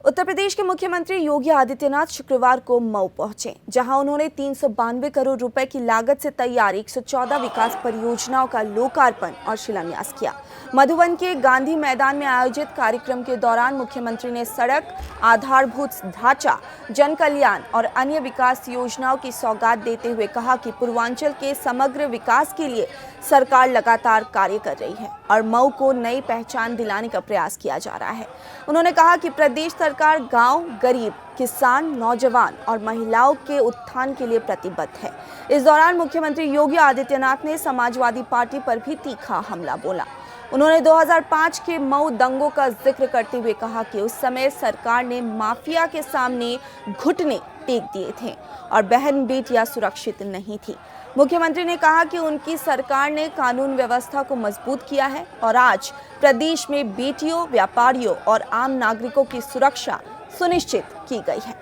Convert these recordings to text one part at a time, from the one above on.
उत्तर प्रदेश के मुख्यमंत्री योगी आदित्यनाथ शुक्रवार को मऊ पहुंचे, जहां उन्होंने 392 करोड़ रुपए की लागत से तैयार 114 विकास परियोजनाओं का लोकार्पण और शिलान्यास किया। मधुबन के गांधी मैदान में आयोजित कार्यक्रम के दौरान मुख्यमंत्री ने सड़क, आधारभूत ढांचा, जन कल्याण और अन्य विकास योजनाओं की सौगात देते हुए कहा कि पूर्वांचल के समग्र विकास के लिए सरकार लगातार कार्य कर रही है और मऊ को नई पहचान दिलाने का प्रयास किया जा रहा है। उन्होंने कहा कि प्रदेश सरकार गांव, गरीब, किसान, नौजवान और महिलाओं के उत्थान के लिए प्रतिबद्ध है। इस दौरान मुख्यमंत्री योगी आदित्यनाथ ने समाजवादी पार्टी पर भी तीखा हमला बोला। उन्होंने 2005 के मऊ दंगों का जिक्र करते हुए कहा कि उस समय सरकार ने माफिया के सामने घुटने टेक दिए थे और बहन बेटियां सुरक्षित नहीं थी। मुख्यमंत्री ने कहा कि उनकी सरकार ने कानून व्यवस्था को मजबूत किया है और आज प्रदेश में बेटियों, व्यापारियों और आम नागरिकों की सुरक्षा सुनिश्चित की गई है।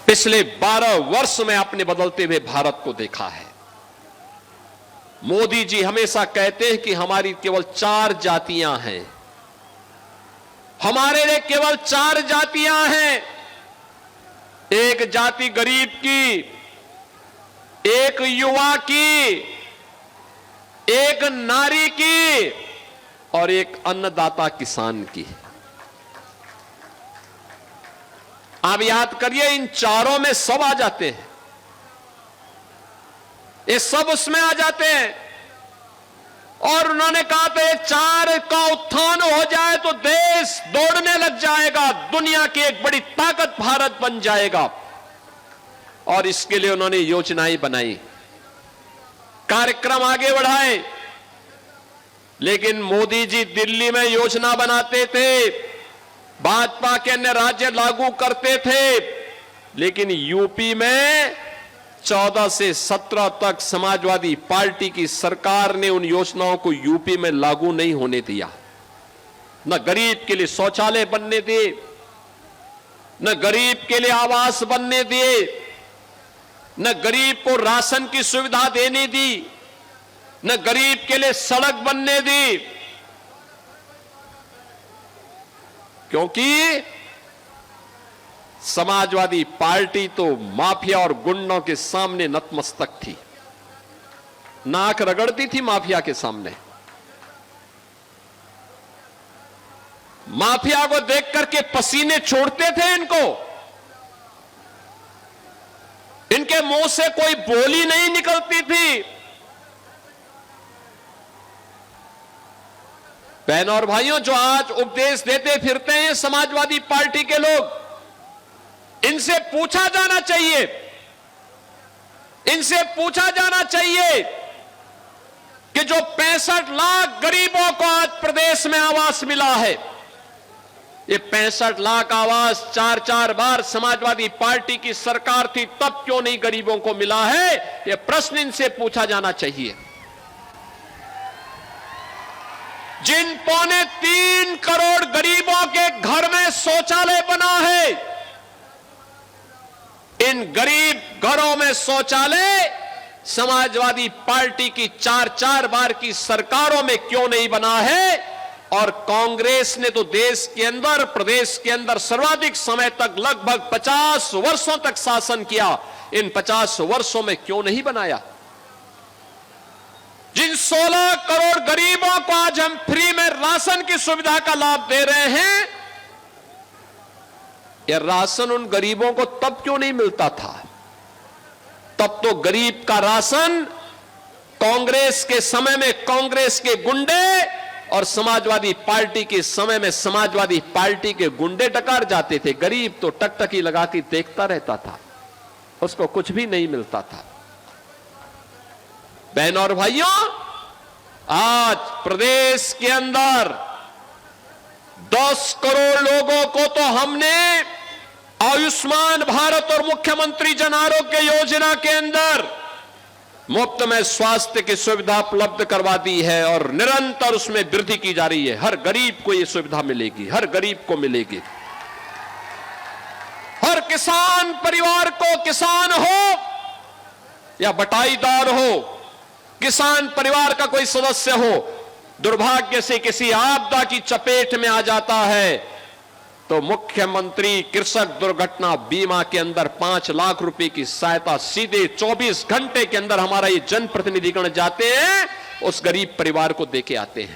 पिछले 12 वर्ष में अपने बदलते हुए भारत को देखा है। मोदी जी हमेशा कहते हैं कि हमारी केवल 4 जातियां हैं, हमारे लिए केवल 4 जातियां हैं। एक जाति गरीब की, एक युवा की, एक नारी की और एक अन्नदाता किसान की। आप याद करिए, इन चारों में सब आ जाते हैं, ये सब उसमें आ जाते हैं। और उन्होंने कहा था ये 4 का उत्थान हो जाए तो देश दौड़ने लग जाएगा, दुनिया की एक बड़ी ताकत भारत बन जाएगा। और इसके लिए उन्होंने योजनाएं बनाई, कार्यक्रम आगे बढ़ाए। लेकिन मोदी जी दिल्ली में योजना बनाते थे, भाजपा के अन्य राज्य लागू करते थे, लेकिन यूपी में 14 से 17 तक समाजवादी पार्टी की सरकार ने उन योजनाओं को यूपी में लागू नहीं होने दिया। न गरीब के लिए शौचालय बनने दिए, न गरीब के लिए आवास बनने दिए, न गरीब को राशन की सुविधा देने दी, न गरीब के लिए सड़क बनने दी। क्योंकि समाजवादी पार्टी तो माफिया और गुंडों के सामने नतमस्तक थी, नाक रगड़ती थी माफिया के सामने। माफिया को देख करके पसीने छोड़ते थे इनको, इनके मुंह से कोई बोली नहीं निकलती थी। बहनों और भाइयों, जो आज उपदेश देते फिरते हैं समाजवादी पार्टी के लोग, इनसे पूछा जाना चाहिए, इनसे पूछा जाना चाहिए कि जो 65 लाख गरीबों को आज प्रदेश में आवास मिला है, ये 65 लाख आवास 4-4 बार समाजवादी पार्टी की सरकार थी तब क्यों नहीं गरीबों को मिला है, ये प्रश्न इनसे पूछा जाना चाहिए। जिन 3.25 करोड़ गरीबों के घर में शौचालय बना है, इन गरीब घरों में शौचालय समाजवादी पार्टी की 4-4 बार की सरकारों में क्यों नहीं बना है? और कांग्रेस ने तो देश के अंदर, प्रदेश के अंदर सर्वाधिक समय तक लगभग 50 वर्षों तक शासन किया, इन 50 वर्षों में क्यों नहीं बनाया? जिन 16 करोड़ गरीबों को आज हम फ्री में राशन की सुविधा का लाभ दे रहे हैं, यह राशन उन गरीबों को तब क्यों नहीं मिलता था? तब तो गरीब का राशन कांग्रेस के समय में कांग्रेस के गुंडे और समाजवादी पार्टी के समय में समाजवादी पार्टी के गुंडे डकार जाते थे। गरीब तो टकटकी लगा के देखता रहता था, उसको कुछ भी नहीं मिलता था। बहनों और भाइयों, आज प्रदेश के अंदर 10 करोड़ लोगों को तो हमने आयुष्मान भारत और मुख्यमंत्री जन आरोग्य योजना के अंदर मुफ्त में स्वास्थ्य की सुविधा उपलब्ध करवा दी है और निरंतर उसमें वृद्धि की जा रही है। हर गरीब को यह सुविधा मिलेगी, हर गरीब को मिलेगी। हर किसान परिवार को, किसान हो या बटाईदार हो, किसान परिवार का कोई सदस्य हो, दुर्भाग्य से किसी आपदा की चपेट में आ जाता है तो मुख्यमंत्री कृषक दुर्घटना बीमा के अंदर 5 लाख रुपए की सहायता सीधे 24 घंटे के अंदर हमारा ये जनप्रतिनिधिगण जाते हैं, उस गरीब परिवार को देके आते हैं।